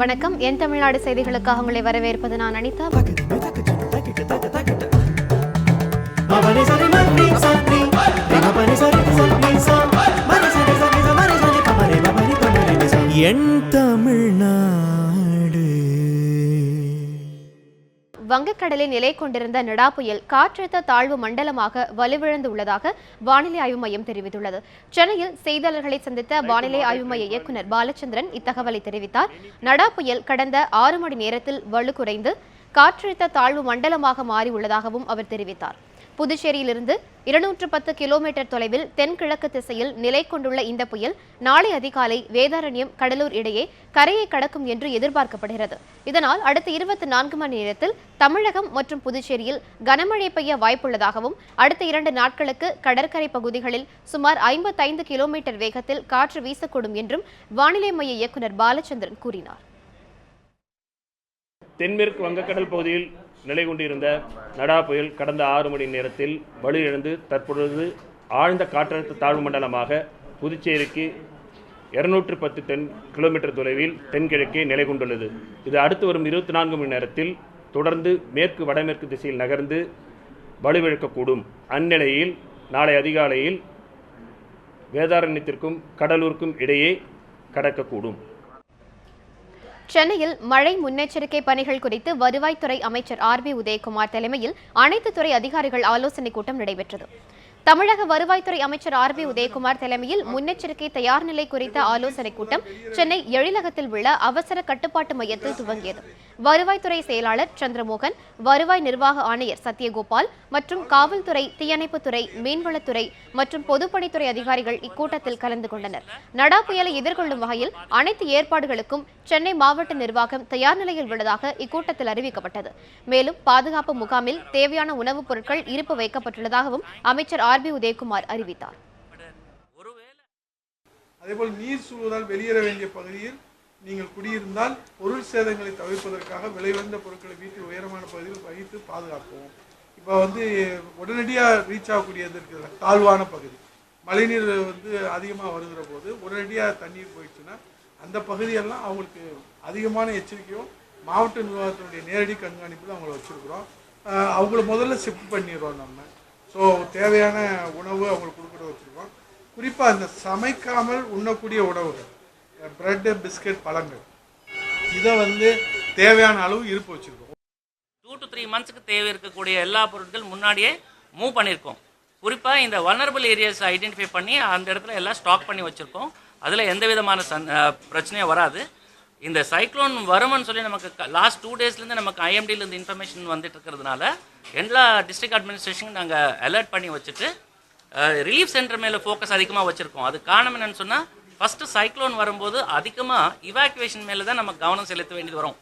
வணக்கம். என் தமிழ்நாடு செய்திகளுக்காக உங்களை வரவேற்பது நான் அனிதா. என் தமிழ்நாடு. வங்கக்கடலில் நிலை கொண்டிருந்த நடா புயல் காற்றழுத்த தாழ்வு மண்டலமாக வலுவிழந்து உள்ளதாக வானிலை ஆய்வு மையம் தெரிவித்துள்ளது. சென்னையில் செய்தியாளர்களை சந்தித்த வானிலை ஆய்வு மைய இயக்குநர் பாலச்சந்திரன் இத்தகவலை தெரிவித்தார். நடா புயல் கடந்த 6 மணி நேரத்தில் வலு குறைந்து காற்றழுத்த தாழ்வு மண்டலமாக மாறியுள்ளதாகவும் அவர் தெரிவித்தார். புதுச்சேரியிலிருந்து 210 கிலோமீட்டர் தொலைவில் தென்கிழக்கு திசையில் நிலை கொண்டுள்ள இந்த புயல் நாளை அதிகாலை வேதாரண்யம் கடலூர் இடையே கரையை கடக்கும் என்று எதிர்பார்க்கப்படுகிறது. இதனால் அடுத்த 24 மணி நேரத்தில் தமிழகம் மற்றும் புதுச்சேரியில் கனமழை பெய்ய வாய்ப்புள்ளதாகவும் அடுத்த 2 நாட்களுக்கு கடற்கரை பகுதிகளில் சுமார் 55 கிலோமீட்டர் வேகத்தில் காற்று வீசக்கூடும் என்றும் வானிலை மைய இயக்குநர் பாலச்சந்திரன் கூறினார். தென்மேற்கு வங்கக்கடல் பகுதியில் நிலை கொண்டிருந்த நடா புயல் கடந்த 6 மணி நேரத்தில் வலுவிழந்து தற்பொழுது ஆழ்ந்த காற்றழுத்த தாழ்வு மண்டலமாக புதுச்சேரிக்கு 210 கிலோமீட்டர் தொலைவில் தென்கிழக்கே நிலை கொண்டுள்ளது. இது அடுத்து வரும் 24 மணி நேரத்தில் தொடர்ந்து மேற்கு வடமேற்கு திசையில் நகர்ந்து வலுவிழக்கக்கூடும். அந்நிலையில் நாளை அதிகாலையில் வேதாரண்யத்திற்கும் கடலூருக்கும் இடையே கடக்கக்கூடும். சென்னையில் மழை முன்னெச்சரிக்கை பணிகள் குறித்து வருவாய்த்துறை அமைச்சர் RB உதயகுமார் தலைமையில் அனைத்து துறை அதிகாரிகள் ஆலோசனைக் கூட்டம் நடைபெற்றது. தமிழக வருவாய்த்துறை அமைச்சர் RB உதயகுமார் தலைமையில் முன்னெச்சரிக்கை தயார் நிலை குறித்த ஆலோசனைக் கூட்டம் சென்னை எழிலகத்தில் உள்ள அவசர கட்டுப்பாட்டு மையத்தில் துவங்கியது. வருவாய்த்துறை செயலாளர் சந்திரமோகன், வருவாய் நிர்வாக ஆணையர் சத்யகோபால் மற்றும் காவல்துறை, தீயணைப்புத்துறை, மீன்வளத்துறை மற்றும் பொதுப்பணித்துறை அதிகாரிகள் இக்கூட்டத்தில் கலந்து கொண்டனர். நடா புயலை எதிர்கொள்ளும் வகையில் அனைத்து ஏற்பாடுகளுக்கும் சென்னை மாவட்ட நிர்வாகம் தயார் நிலையில் உள்ளதாக இக்கூட்டத்தில் அறிவிக்கப்பட்டது. மேலும் பாதுகாப்பு முகாமில் தேவையான உணவுப் பொருட்கள் இருப்பு வைக்கப்பட்டுள்ளதாகவும் அமைச்சர் RB உதயகுமார் அறிவித்தார். அதேபோல் நீர் சூழலால் வெளியேற வேண்டிய பகுதியில் நீங்கள் குடியிருந்தால் பொருள் சேதங்களை தவிர்ப்பதற்காக விலைவந்த பொருட்களை வீட்டில் உயரமான பகுதியில் வைத்து பாதுகாப்போம். இப்போ உடனடியாக ரீச் ஆகக்கூடியது இருக்கிற தாழ்வான பகுதி, மழைநீர் அதிகமாக வருகிற போது உடனடியாக தண்ணீர் போயிடுச்சுன்னா அந்த பகுதியெல்லாம் அவங்களுக்கு அதிகமான எச்சரிக்கையும் மாவட்ட நிர்வாகத்தினுடைய நேரடி கண்காணிப்பில் அவங்கள வச்சுருக்குறோம். அவங்கள முதல்ல ஷிஃப்ட் பண்ணிடுறோம் நம்ம. ஸோ தேவையான உணவு அவங்களுக்கு கொடுக்குற வச்சுருக்கோம். குறிப்பாக அந்த சமைக்காமல் உண்ணக்கூடிய உணவுகள், பிரெட்டு, பிஸ்கட், பழங்கள், இதை தேவையான அளவு இருப்பு வச்சுருக்கோம். 2 to 3 months தேவை இருக்கக்கூடிய எல்லா பொருட்கள் முன்னாடியே மூவ் பண்ணியிருக்கோம். குறிப்பாக இந்த வல்னரபிள் ஏரியாஸ் ஐடென்டிஃபை பண்ணி அந்த இடத்துல எல்லாம் ஸ்டாக் பண்ணி வச்சுருக்கோம். அதில் எந்த விதமான பிரச்சனையும் வராது. இந்த சைக்ளோன் வரும்னு சொல்லி நமக்கு லாஸ்ட் 2 daysலேருந்து நமக்கு IMDலேருந்து இன்ஃபர்மேஷன் வந்துட்டு இருக்கிறதுனால எல்லா டிஸ்ட்ரிக்ட் அட்மினிஸ்ட்ரேஷனும் நாங்கள் அலர்ட் பண்ணி வச்சுட்டு ரிலீஃப் சென்டர் மேலே ஃபோக்கஸ் அதிகமாக வச்சுருக்கோம். அது காரணம் என்னன்னு சொன்னால், ஃபஸ்ட்டு சைக்ளோன் வரும்போது அதிகமாக இவாக்குவேஷன் மேலே தான் நம்ம கவனம் செலுத்த வேண்டியது வரும்.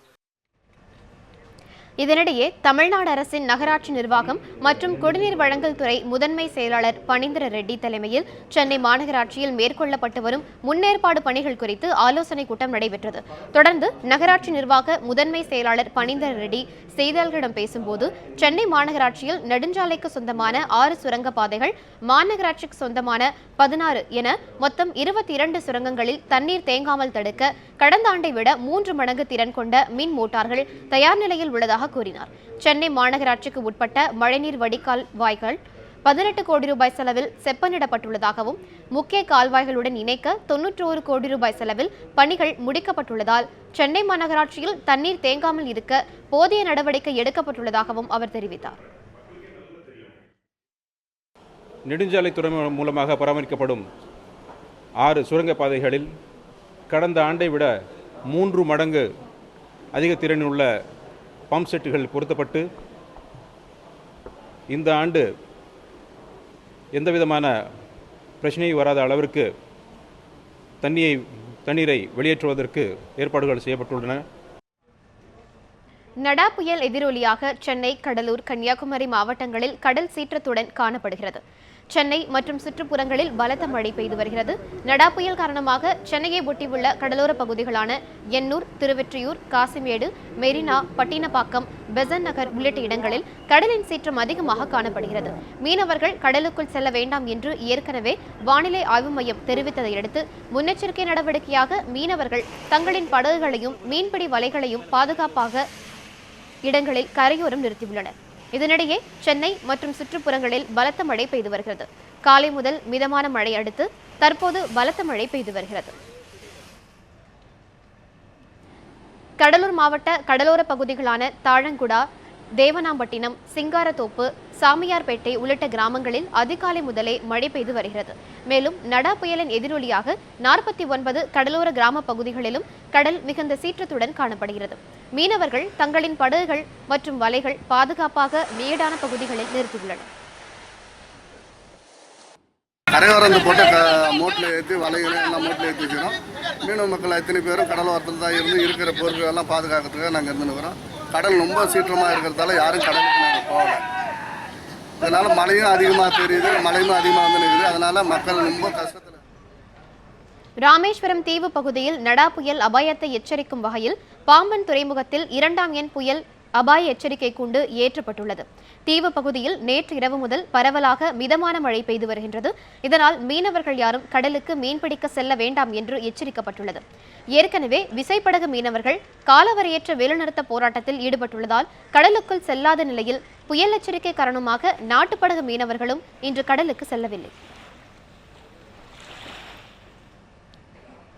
இதனிடையே தமிழ்நாடு அரசின் நகராட்சி நிர்வாகம் மற்றும் குடிநீர் வழங்கல் துறை முதன்மை செயலாளர் பனீந்திர ரெட்டி தலைமையில் சென்னை மாநகராட்சியில் மேற்கொள்ளப்பட்டு வரும் முன்னேற்பாடு பணிகள் குறித்து ஆலோசனைக் கூட்டம் நடைபெற்றது. தொடர்ந்து நகராட்சி நிர்வாக முதன்மை செயலாளர் பனீந்திர ரெட்டி செய்தியாளர்களிடம் பேசும்போது, சென்னை மாநகராட்சியில் நெடுஞ்சாலைக்கு சொந்தமான 6 சுரங்கப்பாதைகள், மாநகராட்சிக்கு சொந்தமான 16 என மொத்தம் 22 சுரங்கங்களில் தண்ணீர் தேங்காமல் தடுக்க கடந்த ஆண்டை விட 3 மடங்கு திறன் கொண்ட மின் மோட்டார்கள் தயார் நிலையில் உள்ளதாக கூறினார். சென்னை மாநகராட்சிக்கு உட்பட்ட மழைநீர் வடிகால் வாய்கள் 18 கோடி ரூபாய் செலவில் செப்பனிடப்பட்டுள்ளதாகவும், முக்கிய கால்வாய்களுடன் இணைக்க 91 கோடி ரூபாய் செலவில் பணிகள் முடிக்கப்பட்டுள்ளதால் சென்னை மாநகராட்சியில் தண்ணீர் தேங்காமல் இருக்க போதிய நடவடிக்கை எடுக்கப்பட்டுள்ளதாகவும் அவர் தெரிவித்தார். நெடுஞ்சாலைத்துறை மூலமாக பராமரிக்கப்படும் 6 சுரங்கப்பாதைகளில் கடந்த ஆண்டை விட 3 மடங்கு அதிக திறனுள்ள பம்ப் செட்டுகள் பொருத்தப்பட்டு இந்த ஆண்டு எந்தவிதமான பிரச்சனையும் வராத அளவிற்கு தண்ணீரை வெளியேற்றுவதற்கு ஏற்பாடுகள் செய்யப்பட்டுள்ளன. நடா புயல் எதிரொலியாக சென்னை, கடலூர், கன்னியாகுமரி மாவட்டங்களில் கடல் சீற்றத்துடன் காணப்படுகிறது. சென்னை மற்றும் சுற்றுப்புறங்களில் பலத்த மழை பெய்து வருகிறது. நடா புயல் காரணமாக சென்னையை ஒட்டியுள்ள கடலோர பகுதிகளான எண்ணூர், திருவெற்றியூர், காசிமேடு, மெரினா, பட்டினப்பாக்கம், பெசன்ட் நகர் உள்ளிட்ட இடங்களில் கடலின் சீற்றம் அதிகமாக காணப்படுகிறது. மீனவர்கள் கடலுக்குள் செல்ல வேண்டாம் என்று ஏற்கனவே வானிலை ஆய்வு மையம் தெரிவித்ததை அடுத்து முன்னெச்சரிக்கை நடவடிக்கையாக மீனவர்கள் தங்களின் படகுகளையும் மீன்பிடி வலைகளையும் பாதுகாப்பாக இடங்களில் கரையோரம் நிறுத்தியுள்ளனர். இதனிடையே சென்னை மற்றும் சுற்றுப்புறங்களில் பலத்த மழை பெய்து வருகிறது. காலை முதல் மிதமான மழை அடுத்து தற்போது பலத்த மழை பெய்து வருகிறது. கடலூர் மாவட்ட கடலோர பகுதிகளான தாழங்குடா, தேவனாம்பட்டினம், சிங்காரத்தோப்பு, சாமியார்பேட்டை உள்ளிட்ட கிராமங்களில் அதிகாலை முதலே மழை பெய்து வருகிறது. மேலும் நடா புயலின் எதிரொலியாக 49 கடலோர கிராம பகுதிகளிலும் கடல் மிகுந்த சீற்றத்துடன் காணப்படுகிறது. மீனவர்கள் தங்களின் படகுகள் மற்றும் வலைகள் பாதுகாப்பாக மேடான பகுதிகளில் நிறுத்தியுள்ளனர். கரையோரம் போட்டு மோட்டில் ஏற்றி வலைகளை எல்லாம் மோட்டில் ஏற்றி வச்சுக்கிறோம். மீனவ மக்கள் எத்தனை பேரும் கடலோரத்தில் தான் இருந்து இருக்கிற பொருட்கள் எல்லாம் பாதுகாக்கிறதுக்காக நாங்கள் இருந்துருக்கிறோம். கடல் ரொம்ப சீற்றமாக இருக்கிறதால யாரும் கடலுக்கு நாங்கள் போகல. இதனால் மழையும் அதிகமாக தெரியுது, மழையும் அதிகமாக வந்து நிற்குது. அதனால் மக்கள் ரொம்ப கஷ்டத்தில். ராமேஸ்வரம் தீவு பகுதியில் நடா புயல் அபாயத்தை எச்சரிக்கும் வகையில் பாம்பன் துறைமுகத்தில் 2ஆம் எண் புயல் அபாய எச்சரிக்கை கூண்டு ஏற்றப்பட்டுள்ளது. தீவு பகுதியில் நேற்று இரவு முதல் பரவலாக மிதமான மழை பெய்து வருகின்றது. இதனால் மீனவர்கள் யாரும் கடலுக்கு மீன்பிடிக்க செல்ல வேண்டாம் என்று எச்சரிக்கப்பட்டுள்ளது. ஏற்கனவே விசைப்படகு மீனவர்கள் காலவரையற்ற வேலைநிறுத்த போராட்டத்தில் ஈடுபட்டுள்ளதால் கடலுக்குள் செல்லாத நிலையில் புயல் எச்சரிக்கை காரணமாக நாட்டுப்படகு மீனவர்களும் இன்று கடலுக்கு செல்லவில்லை.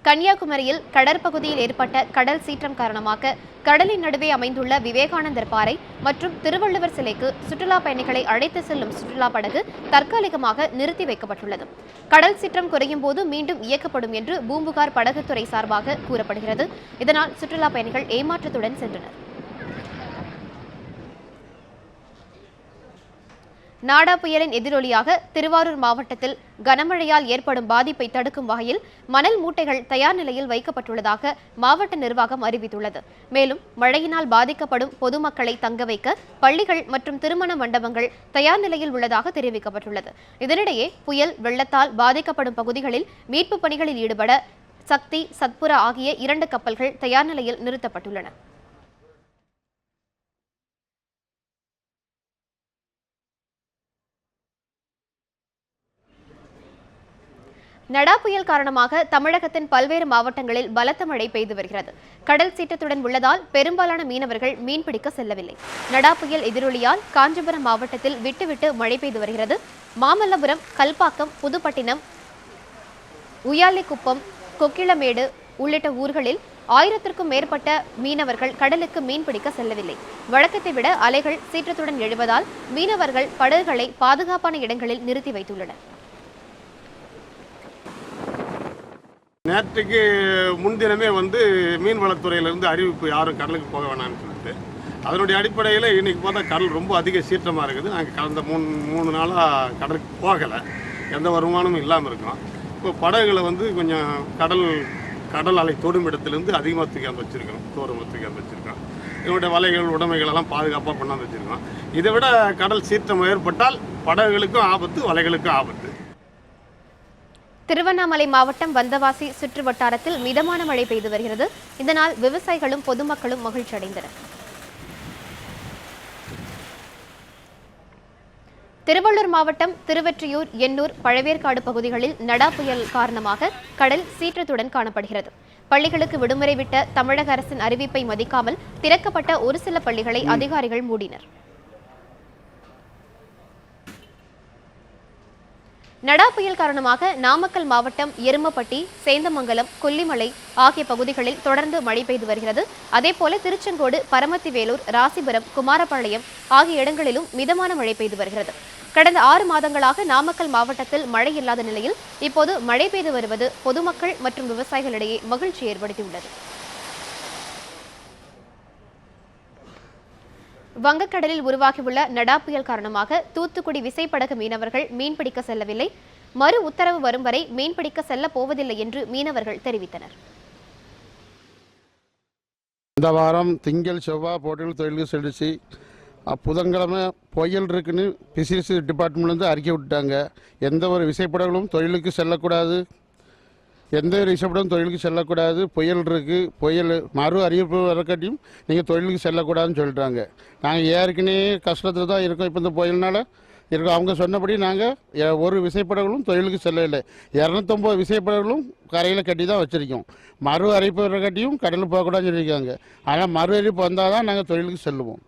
கன்னியாகுமரியில் கடற்பகுதியில் ஏற்பட்ட கடல் சீற்றம் காரணமாக கடலின் நடுவே அமைந்துள்ள விவேகானந்தர் பாறை மற்றும் திருவள்ளுவர் சிலைக்கு சுற்றுலா பயணிகளை அழைத்து செல்லும் சுற்றுலா படகு தற்காலிகமாக நிறுத்தி வைக்கப்பட்டுள்ளது. கடல் சீற்றம் குறையும் போது மீண்டும் இயக்கப்படும் என்று பூம்புகார் படகுத்துறை சார்பாக கூறப்படுகிறது. இதனால் சுற்றுலா பயணிகள் ஏமாற்றத்துடன் சென்றனர். நாடா புயலின் எதிரொலியாக திருவாரூர் மாவட்டத்தில் கனமழையால் ஏற்படும் பாதிப்பை தடுக்கும் வகையில் மணல் மூட்டைகள் தயார் நிலையில் வைக்கப்பட்டுள்ளதாக மாவட்ட நிர்வாகம் அறிவித்துள்ளது. மேலும் மழையினால் பாதிக்கப்படும் பொதுமக்களை தங்க வைக்க பள்ளிகள் மற்றும் திருமண மண்டபங்கள் தயார் நிலையில் உள்ளதாக தெரிவிக்கப்பட்டுள்ளது. இதனிடையே புயல் வெள்ளத்தால் பாதிக்கப்படும் பகுதிகளில் மீட்பு பணிகளில் ஈடுபட சக்தி, சத்புரா ஆகிய 2 கப்பல்கள் தயார் நிலையில் நிறுத்தப்பட்டுள்ளன. நடா புயல் காரணமாக தமிழகத்தின் பல்வேறு மாவட்டங்களில் பலத்த மழை பெய்து வருகிறது. கடல் சீற்றத்துடன் உள்ளதால் பெரும்பாலான மீனவர்கள் மீன்பிடிக்க செல்லவில்லை. நடா புயல் எதிரொலியால் காஞ்சிபுரம் மாவட்டத்தில் விட்டுவிட்டு மழை பெய்து வருகிறது. மாமல்லபுரம், கல்பாக்கம், புதுப்பட்டினம், உயாலிக்குப்பம், கொக்கிளமேடு உள்ளிட்ட ஊர்களில் 1000க்கும் மேற்பட்ட மீனவர்கள் கடலுக்கு மீன்பிடிக்க செல்லவில்லை. வழக்கத்தை விட அலைகள் சீற்றத்துடன் எழுவதால் மீனவர்கள் படகுகளை பாதுகாப்பான இடங்களில் நிறுத்தி வைத்துள்ளனர். நேற்றுக்கு முன்தினமே மீன்வளத்துறையிலேருந்து அறிவிப்பு யாரும் கடலுக்கு போக வேணாம்னு சொல்லிட்டு, அதனுடைய அடிப்படையில் இன்றைக்கி பார்த்தா கடல் ரொம்ப அதிக சீற்றமாக இருக்குது. நாங்கள் கடந்த 3 நாளாக கடலுக்கு போகலை, எந்த வருமானமும் இல்லாமல் இருக்கோம். இப்போ படகுகளை கொஞ்சம் கடல் அலை தொடும் இடத்துலேருந்து அதிகமாக தூக்கி வச்சுருக்கோம், தூரமாக தூக்கி வச்சுருக்கோம். இதனுடைய வலைகள், உடைமைகளெல்லாம் பாதுகாப்பாக கொண்டாந்து வச்சுருக்கோம். இதை விட கடல் சீற்றம் ஏற்பட்டால் படகுகளுக்கும் ஆபத்து, வலைகளுக்கும் ஆபத்து. திருவண்ணாமலை மாவட்டம் வந்தவாசி சுற்று வட்டாரத்தில் மிதமான மழை பெய்து வருகிறது. இதனால் விவசாயிகளும் பொதுமக்களும் மகிழ்ச்சி அடைந்தனர். திருவள்ளூர் மாவட்டம் திருவெற்றியூர், எண்ணூர், பழவேற்காடு பகுதிகளில் நடா புயல் காரணமாக கடல் சீற்றத்துடன் காணப்படுகிறது. பள்ளிகளுக்கு விடுமுறை விட்ட தமிழக அரசின் அறிவிப்பை மதிக்காமல் திறக்கப்பட்ட ஒரு சில பள்ளிகளை அதிகாரிகள் மூடினர். நடா புயல் காரணமாக நாமக்கல் மாவட்டம் எருமப்பட்டி, சேந்தமங்கலம், கொல்லிமலை ஆகிய பகுதிகளில் தொடர்ந்து மழை பெய்து வருகிறது. அதேபோல திருச்செங்கோடு, பரமத்திவேலூர், ராசிபுரம், குமாரபாளையம் ஆகிய இடங்களிலும் மிதமான மழை பெய்து வருகிறது. கடந்த 6 மாதங்களாக நாமக்கல் மாவட்டத்தில் மழை இல்லாத நிலையில் இப்போது மழை பெய்து வருவது பொதுமக்கள் மற்றும் விவசாயிகளிடையே மகிழ்ச்சி ஏற்படுத்தியுள்ளது. வங்கக்கடலில் உருவாகியுள்ள நடா புயல் காரணமாக தூத்துக்குடி விசைப்படகு மீனவர்கள் மீன்பிடிக்க செல்லவில்லை. மறு உத்தரவு வரும் வரை மீன்பிடிக்க செல்ல போவதில்லை என்று மீனவர்கள் தெரிவித்தனர். இந்த வாரம் திங்கள், செவ்வாய் போட்டிகள் தொழிலுக்கு செலுத்தி புதன்கிழமை புயல் இருக்குன்னு பிசினஸ் டிபார்ட்மெண்ட்லேருந்து அறிக்கை விட்டாங்க. எந்த ஒரு விசைப்படங்களும் தொழிலுக்கு செல்லக்கூடாது, எந்த ஒரு விசைப்படமும் தொழிலுக்கு செல்லக்கூடாது, புயல் இருக்குது, புயல் மறு அறிவிப்பு வரக்காட்டியும் நீங்கள் தொழிலுக்கு செல்லக்கூடாதுன்னு சொல்லிட்டாங்க. நாங்கள் ஏற்கனவே கஷ்டத்தில் தான் இருக்கோம். இப்போ இந்த புயல்னால இருக்கோம். அவங்க சொன்னபடி நாங்கள் ஒரு விசைப்படங்களும் தொழிலுக்கு செல்லவில்லை. 209 விசைப்படங்களும் கரையில் கட்டி தான் வச்சுருக்கோம். மறு அறிவிப்பு வரக்காட்டியும் கடலுக்கு போகக்கூடாதுன்னு சொல்லியிருக்காங்க. ஆனால் மறு அறிவிப்பு வந்தால் தான் நாங்கள் தொழிலுக்கு செல்லுவோம்.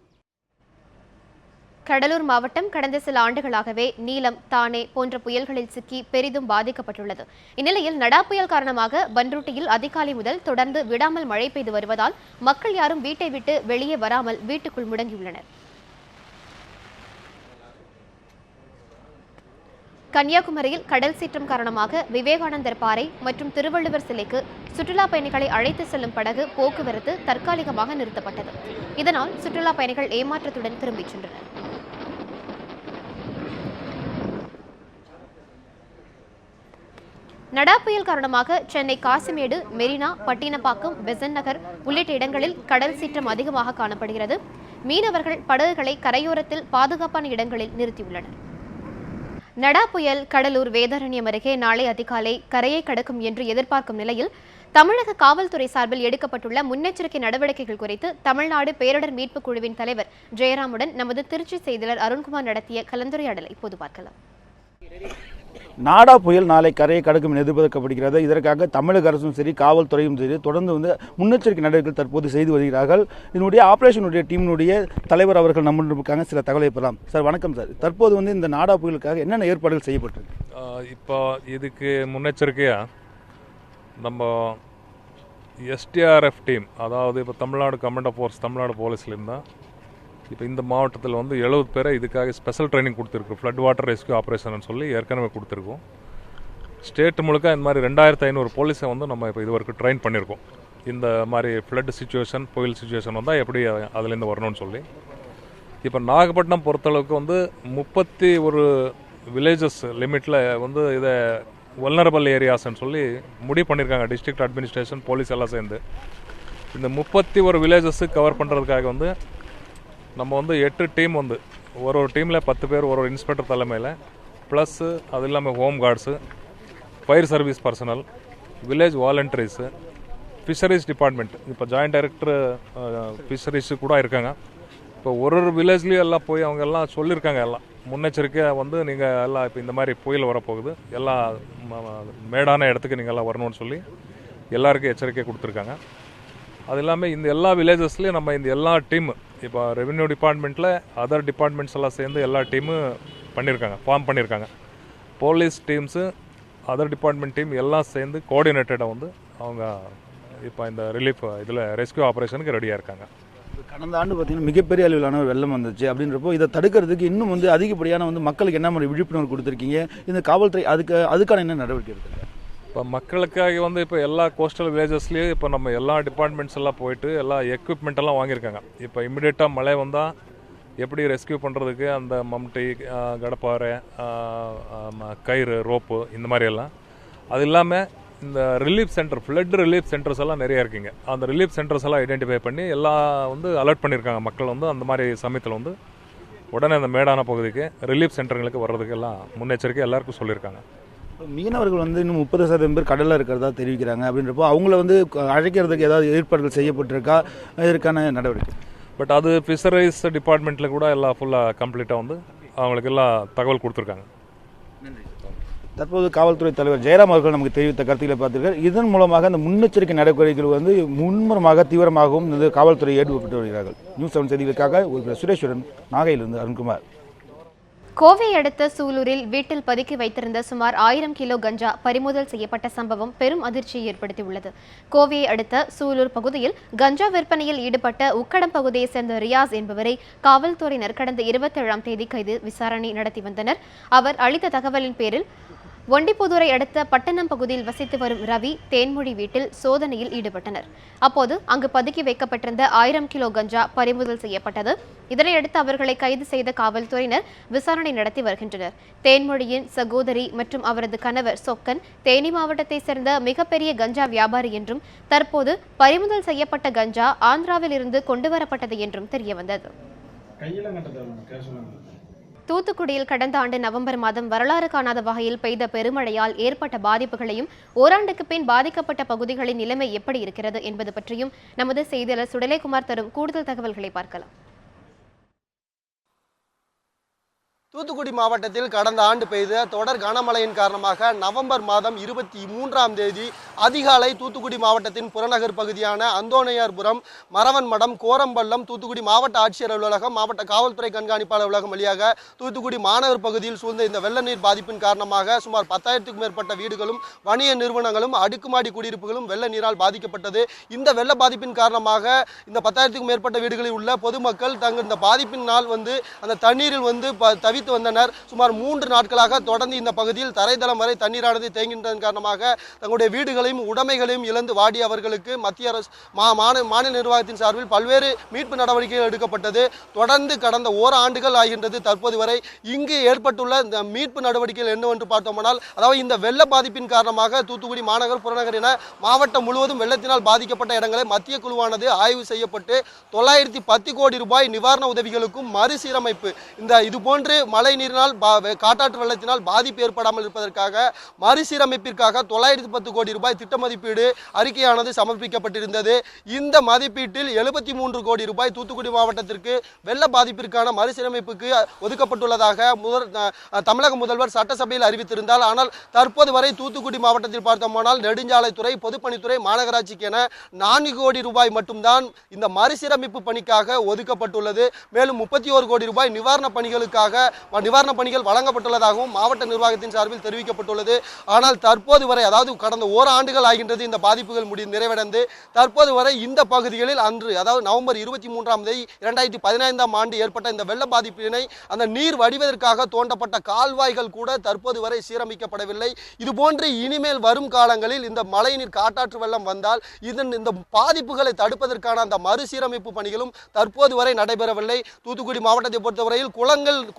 கடலூர் மாவட்டம் கடந்த சில ஆண்டுகளாகவே நீலம், தானே போன்ற புயல்களில் சிக்கி பெரிதும் பாதிக்கப்பட்டுள்ளது. இந்நிலையில் நடா புயல் காரணமாக பன்ருட்டியில் அதிகாலை முதல் தொடர்ந்து விடாமல் மழை பெய்து வருவதால் மக்கள் யாரும் வீட்டை விட்டு வெளியே வராமல் வீட்டுக்குள் முடங்கியுள்ளனர். கன்னியாகுமரியில் கடல் சீற்றம் காரணமாக விவேகானந்தர் பாறை மற்றும் திருவள்ளுவர் சிலைக்கு சுற்றுலா பயணிகளை அழைத்து செல்லும் படகு போக்குவரத்து தற்காலிகமாக நிறுத்தப்பட்டது. இதனால் சுற்றுலா பயணிகள் ஏமாற்றத்துடன் திரும்பிச் சென்றனர். நடா புயல் காரணமாக சென்னை காசிமேடு, மெரினா, பட்டினப்பாக்கம், பெசன்ட் நகர் உள்ளிட்ட இடங்களில் கடல் சீற்றம் அதிகமாக காணப்படுகிறது. மீனவர்கள் படகுகளை கரையோரத்தில் பாதுகாப்பான இடங்களில் நிறுத்தியுள்ளனர். நடா புயல் கடலூர் வேதாரண்யம் அருகே நாளை அதிகாலை கரையை கடக்கும் என்று எதிர்பார்க்கும் நிலையில் தமிழக காவல்துறை சார்பில் எடுக்கப்பட்டுள்ள முன்னெச்சரிக்கை நடவடிக்கைகள் குறித்து தமிழ்நாடு பேரிடர் மீட்புக் குழுவின் தலைவர் ஜெயராமுடன் நமது திருச்சி செய்தியாளர் அருண்குமார் நடத்திய கலந்துரையாடலை இப்போது பார்க்கலாம். நாடா புயல் நாளை கரையை கடக்கும் என எதிர்பார்க்கப்படுகிறது. இதற்காக தமிழக அரசும் சரி, காவல்துறையும் சரி தொடர்ந்து முன்னெச்சரிக்கை நடவடிக்கைகள் தற்போது செய்து வருகிறார்கள். இதனுடைய ஆபரேஷனுடைய டீமினுடைய தலைவர் அவர்கள் நம்மளுக்காக சில தகவலை பெறலாம். சார் வணக்கம் சார். தற்போது இந்த நாடா புயலுக்காக என்னென்ன ஏற்பாடுகள் செய்யப்பட்டிருக்கு? இப்போ இதுக்கு முன்னெச்சரிக்கையாக நம்ம SDRF டீம், அதாவது இப்போ Tamil Nadu command of force, Tamil Nadu போலீஸ்லேருந்து இப்போ இந்த மாவட்டத்தில் 70 பேரை இதுக்காக ஸ்பெஷல் ட்ரைனிங் கொடுத்துருக்கு. ஃப்ளட் வாட்டர் ரெஸ்கியூ ஆப்ரேஷன் சொல்லி ஏற்கனவே கொடுத்துருக்கோம். ஸ்டேட் முழுக்க இந்த மாதிரி 2500 போலீஸை நம்ம இப்போ இது வரைக்கும் ட்ரெயின் பண்ணியிருக்கோம். இந்த மாதிரி ஃப்ளட் சுச்சுவேஷன், புயல் சுச்சுவேஷன் வந்தால் எப்படி அதுலேருந்து வரணும்னு சொல்லி. இப்போ நாகப்பட்டினம் பொறுத்தளவுக்கு 31 வில்லேஜஸ் லிமிட்டில் இதை வல்னரபிள் ஏரியாஸ்ன்னு சொல்லி முடிவு பண்ணியிருக்காங்க. டிஸ்ட்ரிக்ட் அட்மினிஸ்ட்ரேஷன், போலீஸ் எல்லாம் சேர்ந்து இந்த 31 வில்லேஜஸ் கவர் பண்ணுறதுக்காக நம்ம 8 டீம் ஒரு டீமில் 10 பேர், ஒரு இன்ஸ்பெக்டர் தலைமையில், ப்ளஸ் அது இல்லாமல் home guards, fire service personnel, village volunteers, fisheries department, இப்போ ஜாயிண்ட் டைரக்டர் ஃபிஷரிஸு கூட இருக்காங்க. இப்போ ஒரு வில்லேஜ்லேயும் எல்லாம் போய் அவங்க எல்லாம் சொல்லியிருக்காங்க. எல்லாம் முன்னெச்சரிக்கையாக நீங்கள் எல்லாம் இப்போ இந்த மாதிரி புயல் வரப்போகுது, எல்லாம் மேடான இடத்துக்கு நீங்கள் எல்லாம் வரணும்னு சொல்லி எல்லாருக்கும் எச்சரிக்கை கொடுத்துருக்காங்க. அது இல்லாமல் இந்த எல்லா வில்லேஜஸ்லேயும் நம்ம இந்த எல்லா டீமு, இப்போ ரெவென்யூ டிபார்ட்மெண்ட்டில் அதர் டிபார்ட்மெண்ட்ஸ் எல்லாம் சேர்ந்து எல்லா டீமு ஃபார்ம் பண்ணியிருக்காங்க. Police teams, other department team எல்லாம் சேர்ந்து கோஆர்டினேட்டடாக அவங்க இப்போ இந்த ரிலீஃப் இதில் ரெஸ்கியூ ஆப்ரேஷனுக்கு ரெடியாக இருக்காங்க. கடந்த ஆண்டு பார்த்தீங்கன்னா மிகப்பெரிய அளவிலான வெள்ளம் வந்துச்சு. அப்படின்றப்போ இதை தடுக்கிறதுக்கு இன்னும் அதிகப்படியான மக்களுக்கு என்ன மாதிரி விழிப்புணர்வு கொடுத்துருக்கீங்க? இந்த காவல்துறை அதுக்கான என்ன நடவடிக்கை எடுத்துருக்கீங்க? இப்போ மக்களுக்காக இப்போ எல்லா கோஸ்டல் வில்லேஜஸ்லேயும் இப்போ நம்ம எல்லா டிபார்ட்மெண்ட்ஸ் எல்லாம் போயிட்டு எல்லா எக்யூப்மெண்ட் எல்லாம் வாங்கியிருக்காங்க. இப்போ இமிடியேட்டாக மழை வந்தால் எப்படி ரெஸ்கியூ பண்ணுறதுக்கு அந்த மம்டி, கடப்பாறை, கயிறு, ரோப்பு இந்த மாதிரி எல்லாம். அது இல்லாமல் இந்த relief centre, flood relief centres எல்லாம் நிறையா இருக்குங்க. அந்த ரிலீஃப் சென்டர்ஸ் எல்லாம் ஐடென்டிஃபை பண்ணி எல்லாம் அலர்ட் பண்ணியிருக்காங்க. மக்கள் அந்த மாதிரி சமயத்தில் உடனே அந்த மேடான பகுதிக்கு ரிலீஃப் சென்டர்களுக்கு வர்றதுக்கு எல்லாம் முன்னெச்சரிக்கை எல்லாருக்கும் சொல்லியிருக்காங்க. மீனவர்கள் இன்னும் 30% பேர் கடலில் இருக்கிறதா தெரிவிக்கிறாங்க. அப்படின்றப்போ அவங்கள அழைக்கிறதுக்கு ஏதாவது ஏற்பாடுகள் செய்யப்பட்டிருக்கா? இதற்கான நடவடிக்கை பட் அது ஃபிஷரிஸ் டிபார்ட்மெண்ட்டில் கூட எல்லாம் ஃபுல்லாக கம்ப்ளீட்டாக அவங்களுக்கு எல்லாம் தகவல் கொடுத்துருக்காங்க. தற்போது காவல்துறை தலைவர் ஜெயராம் அவர்கள் நமக்கு தெரிவித்த கருத்துக்களை பார்த்திருக்கார். இதன் மூலமாக அந்த முன்னெச்சரிக்கை நடவடிக்கைகள் மும்முரமாக தீவிரமாகவும் காவல்துறை ஈடுபட்டு வருகிறார்கள். நியூஸ் 7 செய்திகளுக்காக சுரேஸ்வரன், நாகையிலிருந்து அருண்குமார். கோவை அடுத்த சூலூரில் வீட்டில் பதுக்கி வைத்திருந்த சுமார் 1000 கிலோ கஞ்சா பறிமுதல் செய்யப்பட்ட சம்பவம் பெரும் அதிர்ச்சியை ஏற்படுத்தியுள்ளது. கோவையை அடுத்த சூலூர் பகுதியில் கஞ்சா விற்பனையில் ஈடுபட்ட உக்கடம் பகுதியை சேர்ந்த ரியாஸ் என்பவரை காவல்துறையினர் கடந்த 27ஆம் தேதி கைது விசாரணை நடத்தி வந்தனர். அவர் அளித்த தகவலின் பேரில் ஒண்டிப்புதூரை அடுத்த பட்டணம் பகுதியில் வசித்து வரும் ரவி, தேன்மொழி வீட்டில் சோதனையில் ஈடுபட்டனர். அப்போது அங்கு பதுக்கி வைக்கப்பட்டிருந்த 1000 கிலோ கஞ்சா பறிமுதல் செய்யப்பட்டது. இதனையடுத்து அவர்களை கைது செய்த காவல்துறையினர் விசாரணை நடத்தி வருகின்றனர். தேன்மொழியின் சகோதரி மற்றும் அவரது கணவர் சொக்கன் தேனி மாவட்டத்தை சேர்ந்த மிகப்பெரிய கஞ்சா வியாபாரி என்றும் தற்போது பறிமுதல் செய்யப்பட்ட கஞ்சா ஆந்திராவில் இருந்து கொண்டுவரப்பட்டது என்றும் தெரியவந்தது. தூத்துக்குடியில் கடந்த ஆண்டு நவம்பர் மாதம் வரலாறு காணாத வகையில் பெய்த பெருமழையால் ஏற்பட்ட பாதிப்புகளையும் ஓராண்டுக்கு பின் பாதிக்கப்பட்ட பகுதிகளின் நிலைமை எப்படி இருக்கிறது என்பது பற்றியும் நமது செய்தியாளர் சுடலைக்குமார் தரும் கூடுதல் தகவல்களை பார்க்கலாம். தூத்துக்குடி மாவட்டத்தில் கடந்த ஆண்டு பெய்த தொடர் கனமழையின் காரணமாக நவம்பர் மாதம் 23ஆம் தேதி அதிகாலை தூத்துக்குடி மாவட்டத்தின் புறநகர் பகுதியான அந்தோணையார்புரம், மரவன் மடம், கோரம்பள்ளம், தூத்துக்குடி மாவட்ட ஆட்சியர் அலுவலகம், மாவட்ட காவல்துறை கண்காணிப்பாளர் அலுவலகம் வழியாக தூத்துக்குடி மாநகர் பகுதியில் சூழ்ந்த இந்த வெள்ள நீர் பாதிப்பின் காரணமாக சுமார் 10,000க்கும் மேற்பட்ட வீடுகளும் வணிக நிறுவனங்களும் அடுக்குமாடி குடியிருப்புகளும் வெள்ள நீரால் பாதிக்கப்பட்டது. இந்த வெள்ள பாதிப்பின் காரணமாக இந்த 10,000க்கும் மேற்பட்ட வீடுகளில் உள்ள பொதுமக்கள் தங்கள் இந்த பாதிப்பினால் அந்த தண்ணீரில் தவித்து வந்தனர். சுமார் 3 நாட்களாக தொடர்ந்து இந்த பகுதியில் தரைதளம் வரை தண்ணீரானது தேங்கின்றதன் காரணமாக தங்களுடைய வீடுகளையும் உடைமைகளையும் இழந்து வாடிய அவர்களுக்கு மத்திய அரசு மாநில நிர்வாகத்தின் சார்பில் பல்வேறு மீட்பு நடவடிக்கைகள் எடுக்கப்பட்டது. தொடர்ந்து கடந்த ஓராண்டுகள் ஆகின்றது. தற்போது வரை இங்கு ஏற்பட்டுள்ள இந்த மீட்பு நடவடிக்கைகள் என்னவென்று பார்த்தோம்னால், அதாவது இந்த வெள்ள பாதிப்பின் காரணமாக தூத்துக்குடி மாநகர், புறநகர் என மாவட்டம் முழுவதும் வெள்ளத்தினால் பாதிக்கப்பட்ட இடங்களை மத்திய குழுவானது ஆய்வு செய்யப்பட்டு 910 கோடி ரூபாய் நிவாரண உதவிகளுக்கும் மறுசீரமைப்பு, இதுபோன்று மழை நீரினால் காட்டாற்று வெள்ளத்தினால் பாதிப்பு ஏற்படாமல் இருப்பதற்காக மறுசீரமைப்பிற்காக 910 கோடி ரூபாய் திட்ட மதிப்பீடு அறிக்கையானது சமர்ப்பிக்கப்பட்டிருந்தது. இந்த மதிப்பீட்டில் 73 கோடி ரூபாய் தூத்துக்குடி மாவட்டத்திற்கு வெள்ள பாதிப்பிற்கான மறுசீரமைப்புக்கு ஒதுக்கப்பட்டுள்ளதாக தமிழக முதல்வர் சட்டசபையில் அறிவித்திருந்தார். ஆனால் தற்போது வரை தூத்துக்குடி மாவட்டத்தில் பார்த்தோமானால் நெடுஞ்சாலைத்துறை, பொதுப்பணித்துறை, மாநகராட்சிக்கு என 4 கோடி ரூபாய் மட்டும்தான் இந்த மறுசீரமைப்பு பணிக்காக ஒதுக்கப்பட்டுள்ளது. மேலும் 31 கோடி ரூபாய் நிவாரண பணிகள் வழங்கப்பட்டுள்ளதாகவும் மாவட்ட நிர்வாகத்தின் சார்பில் தெரிவிக்கப்பட்டுள்ளது. ஆனால் தற்போது வரை, அதாவது கடந்த ஓராண்டுகள் ஆகின்றது இந்த பாதிப்புகள் நிறைவடைந்து, தற்போது வரை இந்த பகுதிகளில் அன்று, அதாவது நவம்பர் 23ஆம் தேதி 2015ஆம் ஆண்டு ஏற்பட்ட இந்த வெள்ள பாதிப்பினை அந்த நீர் வடிவதற்காக தோண்டப்பட்ட கால்வாய்கள் கூட தற்போது வரை சீரமைக்கப்படவில்லை. இதுபோன்று இனிமேல் வரும் காலங்களில் இந்த மழைநீர் காட்டாற்று வெள்ளம் வந்தால் இந்த பாதிப்புகளை தடுப்பதற்கான அந்த மறுசீரமைப்பு பணிகளும் தற்போது வரை நடைபெறவில்லை. தூத்துக்குடி மாவட்டத்தை பொறுத்தவரையில்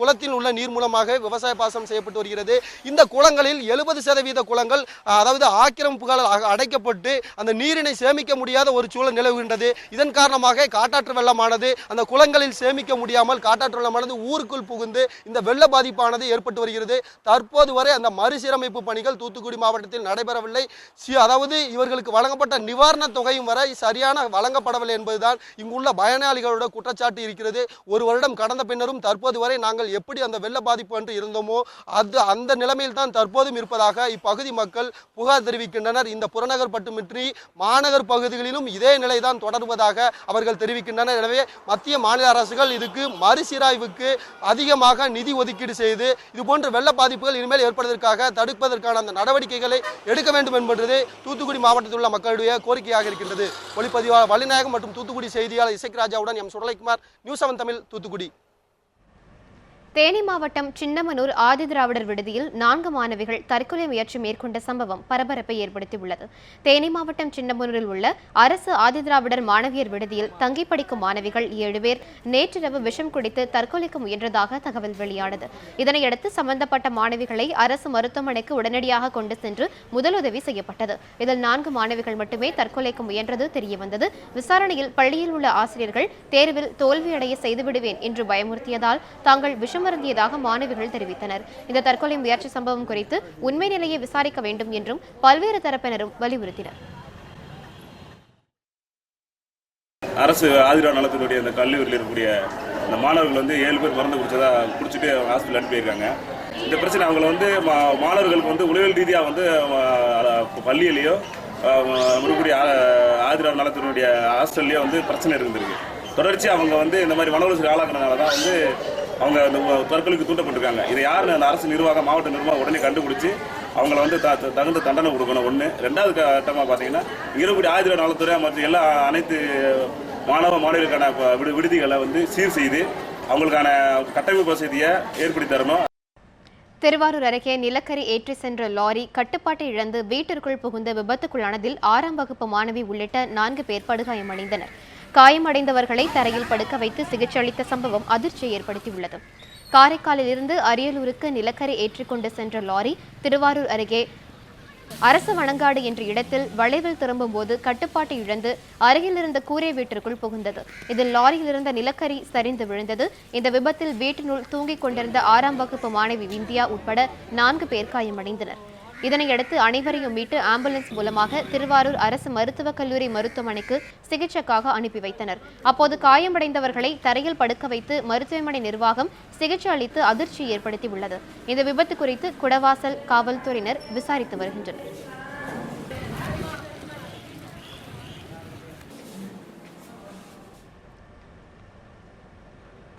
குளத்தில் உள்ள நீர் மூலமாக விவசாய பாசனம் செய்யப்பட்டு வருகிறது. இந்த குளங்களில் 70% குளங்கள், அதாவது ஆக்கிரமிப்புகள் அடைக்கப்பட்டு அந்த நீரினை சேமிக்க முடியாத ஒரு சூழல் நிலவுகின்றது. இதன் காரணமாக காட்டாற்று வெள்ளமானது அந்த குளங்களில் சேமிக்க முடியாமல் காட்டாற்று வெள்ளமானது ஊருக்குள் புகுந்து இந்த வெள்ள பாதிப்பானது ஏற்பட்டு வருகிறது. தற்போது வரை அந்த மறுசீரமைப்பு பணிகள் தூத்துக்குடி மாவட்டத்தில் நடைபெறவில்லை. அதாவது இவர்களுக்கு வழங்கப்பட்ட நிவாரண தொகையும் வரை சரியான வழங்கப்படவில்லை என்பதுதான் இங்குள்ள பயனாளிகளோட குற்றச்சாட்டு இருக்கிறது. ஒரு வருடம் கடந்த பின்னரும் தற்போது வரை நாங்கள் எப்படி அந்த வெள்ள பாதிப்பு என்று இருந்தோமோ அந்த நிலைமையில் தான் தற்போதும் இருப்பதாக இப்பகுதி மக்கள் புகார் தெரிவிக்கின்றனர். இந்த புறநகர் மட்டுமின்றி மாநகர் பகுதிகளிலும் இதே நிலைதான் தொடர்வதாக அவர்கள் தெரிவிக்கின்றனர். எனவே மத்திய மாநில அரசுகள் இதுக்கு மறுசீராய்வுக்கு அதிகமாக நிதி ஒதுக்கீடு செய்து இதுபோன்ற வெள்ள பாதிப்புகள் இனிமேல் ஏற்படுவதற்காக தடுப்பதற்கான அந்த நடவடிக்கைகளை எடுக்க வேண்டும் என்பது தூத்துக்குடி மாவட்டத்தில் உள்ள மக்களுடைய கோரிக்கையாக இருக்கின்றது. ஒளிப்பதிவாளர் வள்ளிநாயகம் மற்றும் தூத்துக்குடி செய்தியாளர் இசைக்ராஜாவுடன் எம் சுடலைக்குமார், நியூஸ் 7 தமிழ், தூத்துக்குடி. தேனி மாவட்டம் சின்னமனூர் ஆதிதிராவிடர் விடுதியில் 4 மாணவிகள் தற்கொலை முயற்சி மேற்கொண்ட சம்பவம் பரபரப்பை ஏற்படுத்தியுள்ளது. தேனி மாவட்டம் சின்னமனூரில் உள்ள அரசு ஆதிதிராவிடர் மாணவியர் விடுதியில் தங்கி படிக்கும் மாணவிகள் 7 பேர் நேற்றிரவு விஷம் குடித்து தற்கொலைக்கு முயன்றதாக தகவல் வெளியானது. இதனையடுத்து சம்பந்தப்பட்ட மாணவிகளை அரசு மருத்துவமனைக்கு உடனடியாக கொண்டு சென்று முதலுதவி செய்யப்பட்டது. இதில் 4 மாணவிகள் மட்டுமே தற்கொலைக்கு முயன்றது தெரியவந்தது. விசாரணையில் பள்ளியில் உள்ள ஆசிரியர்கள் தேர்வில் தோல்வியடைய செய்துவிடுவேன் என்று பயமுறுத்தியதால் தாங்கள் விஷம் மருந்தியதாக மாணவிகள் தெரிவித்தனர். இந்த தற்கொலை முயற்சி சம்பவம் குறித்து உண்மை நிலையை விசாரிக்க வேண்டும் என்றும் பல்வேறு தரப்பினரும் வலியுறுத்தினர். அரசு ஆதிரார் நலத்தினுடைய அந்த கல்லூரியில் இருக்கக்கூடிய அந்த மாணவர்கள் 7 பேர் மருந்து குடிச்சிட்டு ஹாஸ்பிட்டல் அனுப்பியிருக்காங்க. இந்த பிரச்சனை அவங்களை மாணவர்களுக்கு உளவியல் ரீதியாக பள்ளியிலேயோ மறுபடியும் ஆதிரார் நலத்தினுடைய ஹாஸ்டல்லையோ பிரச்சனை இருந்திருக்கு. தொடர்ச்சி அவங்க இந்த மாதிரி மன உளைச்சலுக்கு ஆளாக்குறதுனால தான் அவங்க அந்த தற்கொலைக்கு தூண்டப்பட்டிருக்காங்க. இதை யார் அந்த அரசு நிர்வாகம், மாவட்ட நிர்வாகம் உடனே கண்டுபிடிச்சி அவங்கள தகுந்த தண்டனை கொடுக்கணும். 1. 2வது கட்டமாக பார்த்தீங்கன்னா இருக்கக்கூடிய ஆதிரார் நலத்துறை மற்ற அனைத்து மாணவர்களுக்கான விடுதிகளை சீர் செய்து அவங்களுக்கான கட்டமைப்பு வசதியை ஏற்படுத்தி தரணும். திருவாரூர் அருகே நிலக்கரி ஏற்றி சென்ற லாரி கட்டுப்பாட்டை இழந்து வீட்டிற்குள் புகுந்த விபத்துக்குள்ளானதில் 6ஆம் வகுப்பு மாணவி உள்ளிட்ட 4 பேர் படுகாயமடைந்தனர். காயமடைந்தவர்களை தரையில் படுக்க வைத்து சிகிச்சை அளித்த சம்பவம் அதிர்ச்சியை ஏற்படுத்தியுள்ளது. காரைக்காலில் இருந்து அரியலூருக்கு நிலக்கரி ஏற்றிக்கொண்டு சென்ற லாரி திருவாரூர் அருகே அரசு வனங்காடு என்ற இடத்தில் வளைவில் திரும்பும் போது கட்டுப்பாட்டை இழந்து அருகில் இருந்த கூரை வீட்டிற்குள் புகுந்தது. இதில் லாரியில் இருந்த நிலக்கரி சரிந்து விழுந்தது. இந்த விபத்தில் வீட்டினுள் தூங்கிக் கொண்டிருந்த 6ஆம் வகுப்பு மாணவி விந்தியா உட்பட 4 பேர் காயமடைந்தனர். இதனையடுத்து அனைவரையும் மீட்டு ஆம்புலன்ஸ் மூலமாக திருவாரூர் அரசு மருத்துவக் கல்லூரி மருத்துவமனைக்கு சிகிச்சைக்காக அனுப்பி வைத்தனர். அப்போது காயமடைந்தவர்களை தரையில் படுக்க வைத்து மருத்துவமனை நிர்வாகம் சிகிச்சை அளித்து அதிர்ச்சி ஏற்படுத்தியுள்ளது. இந்த விபத்து குறித்து குடவாசல் காவல்துறையினர் விசாரித்து வருகின்றனர்.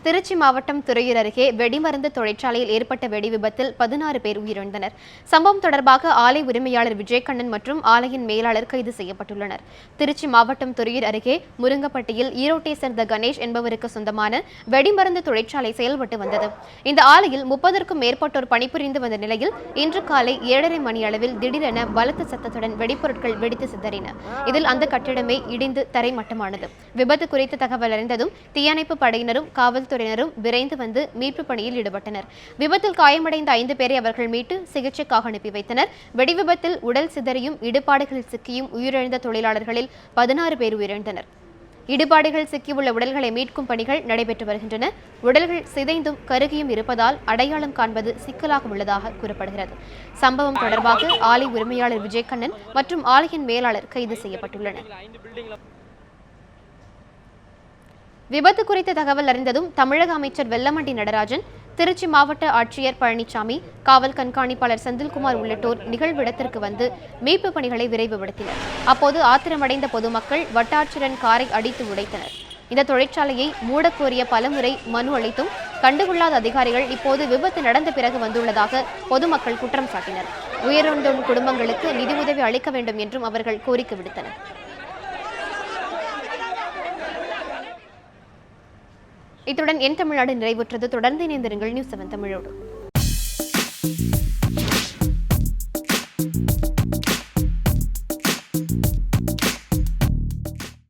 திருச்சி மாவட்டம் துறையூர் அருகே வெடிமருந்து தொழிற்சாலையில் ஏற்பட்ட வெடி விபத்தில் 16 பேர் உயிரிழந்தனர். சம்பவம் தொடர்பாக ஆலை உரிமையாளர் விஜயகண்ணன் மற்றும் ஆலையின் மேலாளர் கைது செய்யப்பட்டுள்ளனர். திருச்சி மாவட்டம் துறையூர் அருகே முருங்கப்பட்டியில் ஈரோட்டை சேர்ந்த கணேஷ் என்பவருக்கு சொந்தமான வெடிமருந்து தொழிற்சாலை செயல்பட்டு வந்தது. இந்த ஆலையில் 30க்கும் மேற்பட்டோர் பணிபுரிந்து வந்த நிலையில் இன்று காலை 7:30 மணி அளவில் திடீரென பலத்த சத்தத்துடன் வெடிப்பொருட்கள் வெடித்து சிதறின. இதில் அந்த கட்டிடமே இடிந்து தரைமட்டமானது. விபத்து குறித்து தகவல் அறிந்ததும் தீயணைப்பு படையினரும் காவல்துறையினரும் விரைந்து வந்து மீட்பு பணியில் ஈடுபட்டனர். விபத்தில் காயமடைந்த 5 பேரை அவர்கள் மீட்டு சிகிச்சைக்காக அனுப்பி வைத்தனர். வெடி விபத்தில் உடல் சிதறியும் இடுபாடுகளில் சிக்கியும் உயிரிழந்த தொழிலாளர்களில் 16 பேர் உயிரிழந்தனர். இடுபாடுகள் சிக்கியுள்ள உடல்களை மீட்கும் பணிகள் நடைபெற்று வருகின்றன. உடல்கள் சிதைந்தும் கருகியும் இருப்பதால் அடையாளம் காண்பது சிக்கலாக உள்ளதாக கூறப்படுகிறது. சம்பவம் தொடர்பாக ஆலை உரிமையாளர் விஜயகண்ணன் மற்றும் ஆலையின் மேலாளர் கைது செய்யப்பட்டுள்ளனர். விபத்து குறித்த தகவல் அறிந்ததும் தமிழக அமைச்சர் வெல்லமண்டி நடராஜன், திருச்சி மாவட்ட ஆட்சியர் பழனிசாமி, காவல் கண்காணிப்பாளர் செந்தில்குமார் உள்ளிட்டோர் நிகழ்விடத்திற்கு வந்து மீட்பு பணிகளை விரைவுபடுத்தினர். அப்போது ஆத்திரமடைந்த பொதுமக்கள் வட்டாட்சியரின் காரை அடித்து உடைத்தனர். இந்த தொழிற்சாலையை மூடக்கோரிய பலமுறை மனு அளித்தும் கண்டுகொள்ளாத அதிகாரிகள் இப்போது விபத்து நடந்த பிறகு வந்துள்ளதாக பொதுமக்கள் குற்றம் சாட்டினர். உயிரிழந்தோர் குடும்பங்களுக்கு நிதி உதவி அளிக்க வேண்டும் என்றும் அவர்கள் கோரிக்கை விடுத்தனர். இத்துடன் என் தமிழ்நாடு நிறைவுற்றது. தொடர்ந்து இணைந்திருங்கள் நியூஸ் 7 தமிழோடு.